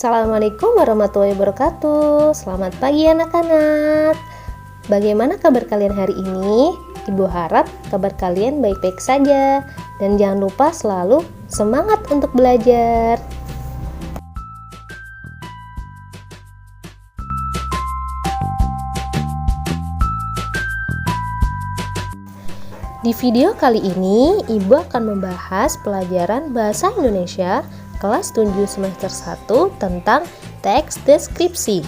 Assalamualaikum warahmatullahi wabarakatuh. Selamat pagi anak-anak. Bagaimana kabar kalian hari ini? Ibu harap kabar kalian baik-baik saja. Dan jangan lupa selalu semangat untuk belajar. Di video kali ini, Ibu akan membahas pelajaran Bahasa Indonesia kelas 7 semester 1 tentang teks deskripsi.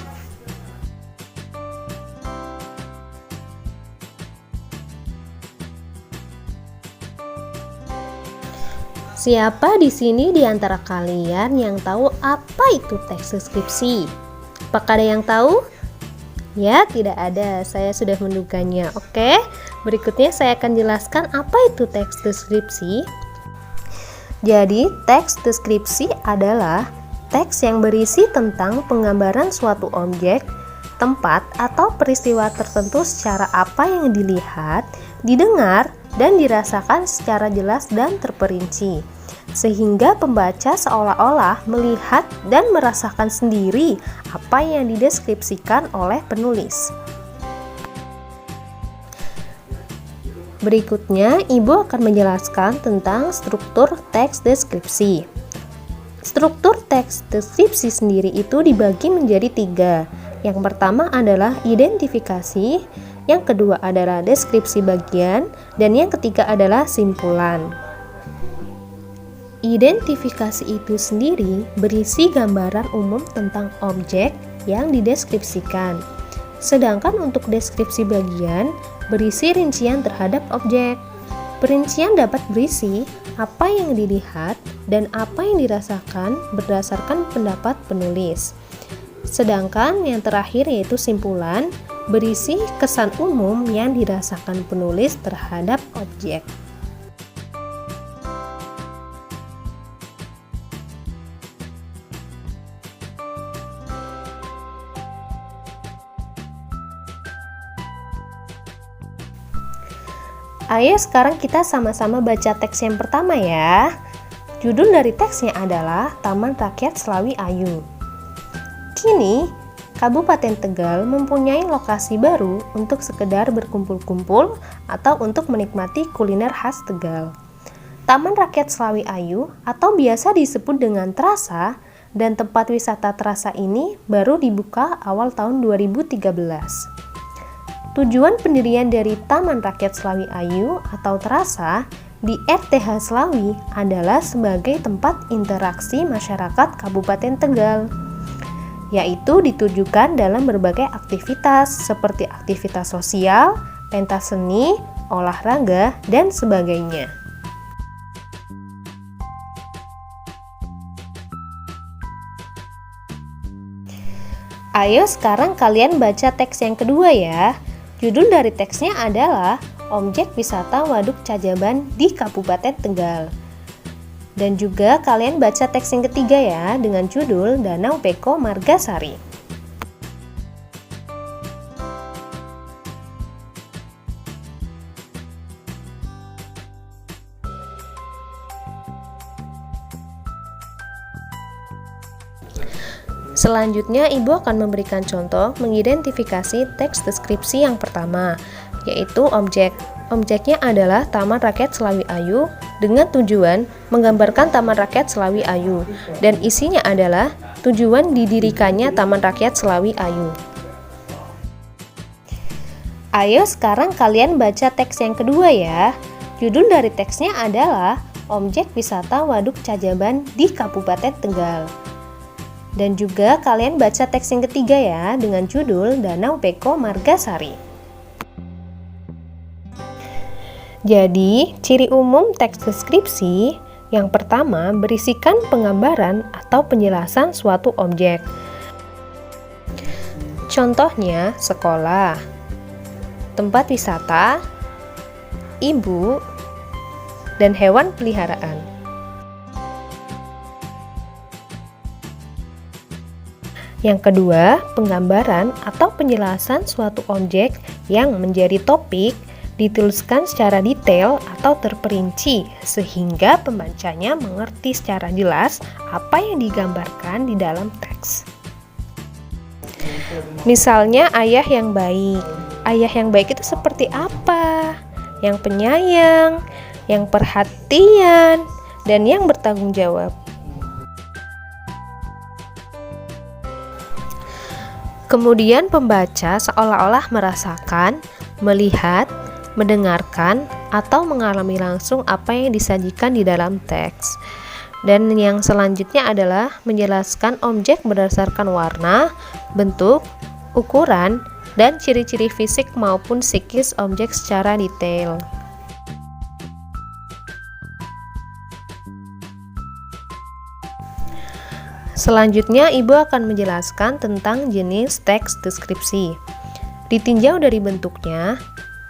Siapa di sini di antara kalian yang tahu apa itu teks deskripsi? Apakah ada yang tahu? Ya, tidak ada. Saya sudah menduganya. Oke, berikutnya saya akan jelaskan apa itu teks deskripsi. Jadi, teks deskripsi adalah teks yang berisi tentang penggambaran suatu objek, tempat, atau peristiwa tertentu secara apa yang dilihat, didengar, dan dirasakan secara jelas dan terperinci, sehingga pembaca seolah-olah melihat dan merasakan sendiri apa yang dideskripsikan oleh penulis. Berikutnya, Ibu akan menjelaskan tentang struktur teks deskripsi. Struktur teks deskripsi sendiri itu dibagi menjadi 3. Yang pertama adalah identifikasi, yang kedua adalah deskripsi bagian, dan yang ketiga adalah simpulan. Identifikasi itu sendiri berisi gambaran umum tentang objek yang dideskripsikan. Sedangkan untuk deskripsi bagian berisi rincian terhadap objek. Perincian dapat berisi apa yang dilihat dan apa yang dirasakan berdasarkan pendapat penulis. Sedangkan yang terakhir yaitu simpulan berisi kesan umum yang dirasakan penulis terhadap objek. Ayo sekarang kita sama-sama baca teks yang pertama ya. Judul dari teksnya adalah Taman Rakyat Slawi Ayu. Kini, Kabupaten Tegal mempunyai lokasi baru untuk sekedar berkumpul-kumpul atau untuk menikmati kuliner khas Tegal. Taman Rakyat Slawi Ayu atau biasa disebut dengan Terasa dan tempat wisata Terasa ini baru dibuka awal tahun 2013. Tujuan pendirian dari Taman Rakyat Slawi Ayu atau Terasa di RTH Slawi adalah sebagai tempat interaksi masyarakat Kabupaten Tegal, yaitu ditujukan dalam berbagai aktivitas seperti aktivitas sosial, pentas seni, olahraga, dan sebagainya. Ayo sekarang kalian baca teks yang kedua ya. Judul dari teksnya adalah Objek Wisata Waduk Cajaban di Kabupaten Tegal. Dan juga kalian baca teks yang ketiga ya dengan judul Danau Peko Margasari. Selanjutnya, Ibu akan memberikan contoh mengidentifikasi teks deskripsi yang pertama, yaitu objek. Objeknya adalah Taman Rakyat Slawi Ayu dengan tujuan menggambarkan Taman Rakyat Slawi Ayu, dan isinya adalah tujuan didirikannya Taman Rakyat Slawi Ayu. Ayo sekarang kalian baca teks yang kedua ya. Judul dari teksnya adalah Objek Wisata Waduk Cajaban di Kabupaten Tegal. Dan juga kalian baca teks yang ketiga ya dengan judul Danau Peko Margasari. Jadi, ciri umum teks deskripsi yang pertama berisikan penggambaran atau penjelasan suatu objek. Contohnya sekolah, tempat wisata, ibu, dan hewan peliharaan. Yang kedua, penggambaran atau penjelasan suatu objek yang menjadi topik dituliskan secara detail atau terperinci sehingga pembacanya mengerti secara jelas apa yang digambarkan di dalam teks. Misalnya ayah yang baik. Ayah yang baik itu seperti apa? Yang penyayang, yang perhatian, dan yang bertanggung jawab. Kemudian pembaca seolah-olah merasakan, melihat, mendengarkan, atau mengalami langsung apa yang disajikan di dalam teks. Dan yang selanjutnya adalah menjelaskan objek berdasarkan warna, bentuk, ukuran, dan ciri-ciri fisik maupun psikis objek secara detail. Selanjutnya, Ibu akan menjelaskan tentang jenis teks deskripsi. Ditinjau dari bentuknya,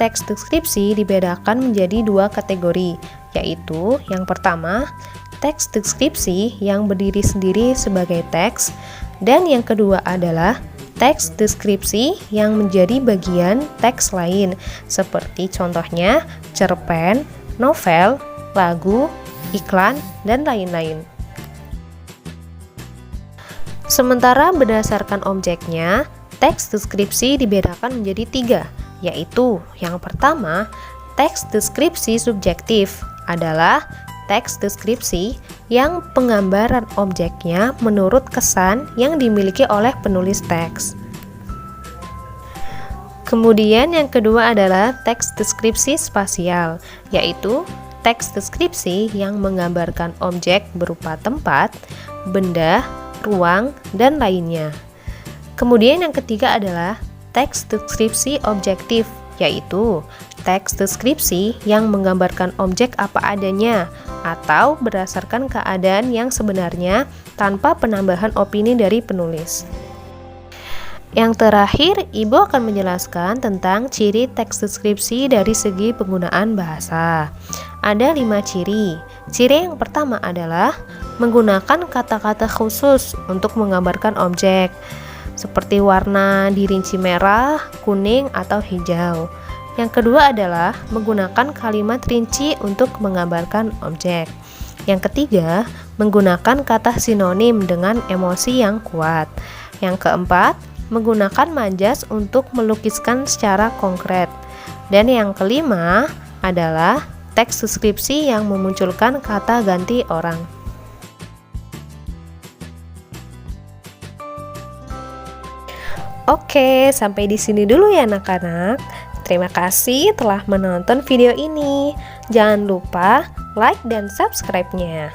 teks deskripsi dibedakan menjadi dua kategori, yaitu yang pertama, teks deskripsi yang berdiri sendiri sebagai teks, dan yang kedua adalah teks deskripsi yang menjadi bagian teks lain, seperti contohnya cerpen, novel, lagu, iklan, dan lain-lain. Sementara berdasarkan objeknya, teks deskripsi dibedakan menjadi tiga, yaitu yang pertama, teks deskripsi subjektif adalah teks deskripsi yang penggambaran objeknya menurut kesan yang dimiliki oleh penulis teks. Kemudian yang kedua adalah teks deskripsi spasial, yaitu teks deskripsi yang menggambarkan objek berupa tempat, benda, ruang, dan lainnya. Kemudian yang ketiga adalah teks deskripsi objektif, yaitu teks deskripsi yang menggambarkan objek apa adanya atau berdasarkan keadaan yang sebenarnya tanpa penambahan opini dari penulis. Yang terakhir, Ibu akan menjelaskan tentang ciri teks deskripsi dari segi penggunaan bahasa. Ada 5 ciri. Ciri yang pertama adalah menggunakan kata-kata khusus untuk menggambarkan objek, seperti warna dirinci merah, kuning, atau hijau. Yang kedua adalah menggunakan kalimat rinci untuk menggambarkan objek. Yang ketiga, menggunakan kata sinonim dengan emosi yang kuat. Yang keempat, menggunakan majas untuk melukiskan secara konkret. Dan yang kelima adalah teks deskripsi yang memunculkan kata ganti orang. Oke, sampai di sini dulu ya anak-anak. Terima kasih telah menonton video ini. Jangan lupa like dan subscribe-nya.